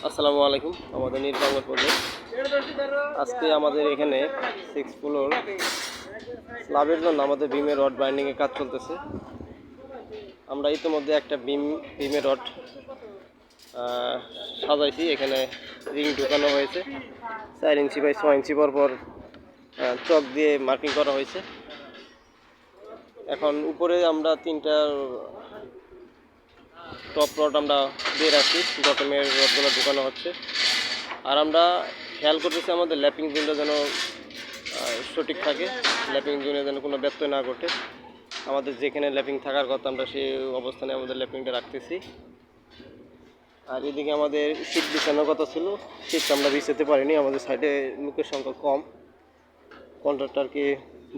আসসালামু আলাইকুম। আমাদের নীলগঞ্জ প্রজেক্ট আজকে আমাদের এখানে 6 ফ্লোর স্ল্যাবের জন্য আমাদের বিমের রড বাইন্ডিংয়ের কাজ চলতেছে। আমরা ইতিমধ্যে একটা বিমের রড সাজাইছি। এখানে রিং ঢোকানো হয়েছে, 4 ইঞ্চি বাই 6 ইঞ্চি পরপর চক দিয়ে মার্কিং করা হয়েছে। এখন উপরে আমরা 3টা টপ রড আমরা দিয়ে রাখছি, বটমের রডগুলো ঢোকানো হচ্ছে। আর আমরা খেয়াল করতেছি আমাদের ল্যাপিং জোনটা যেন সঠিক থাকে, ল্যাপিং জোনে যেন কোনো ব্যত্যয় না ঘটে। আমাদের যেখানে ল্যাপিং থাকার কথা আমরা সেই অবস্থানে আমাদের ল্যাপিংটা রাখতেছি। আর এদিকে আমাদের শীট বিছানোর কথা ছিল, শীতটা আমরা বিছাতে পারিনি। আমাদের সাইডে লোকের সংখ্যা কম, কন্ট্রাক্টরকে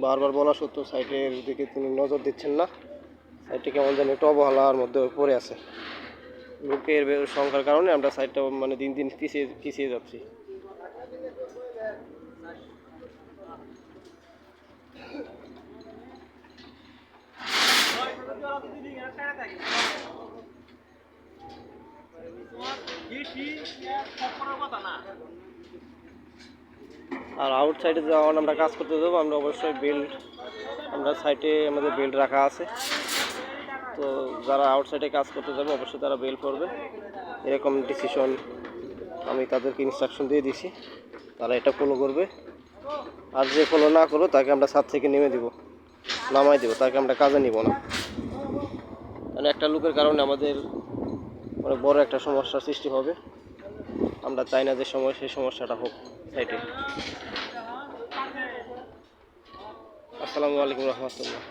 বারবার বলা সত্ত্বেও সাইডের দিকে তিনি নজর দিচ্ছেন না। সাইডটা কেমন যেন একটু অবহেলার মধ্যে পড়ে আছে। লোকের সংখ্যার কারণে আমরা সাইডটা মানে দিন দিন পিছিয়ে যাচ্ছি। আর আউট সাইডে যখন আমরা কাজ করতে যাবো, আমরা অবশ্যই বেল্ট, আমরা সাইডে আমাদের বেল্ট রাখা আছে। তো যারা আউট সাইডে কাজ করতে যাবে অবশ্যই তারা বেল্ট পরবে, এরকম ডিসিশন আমি তাদেরকে ইনস্ট্রাকশন দিয়ে দিছি। তারা এটা ফলো করবে। আর যে ফলো না করো তাকে আমরা ছাদ থেকে নামাই দেবো, তাকে আমরা কাজে নিব না। কারণ একটা লোকের কারণে আমাদের অনেক বড় একটা সমস্যার সৃষ্টি হবে। আমরা চাই না যে সেই সমস্যাটা হোক সাইটে। আসসালামু আলাইকুম রহমতুল্লাহ।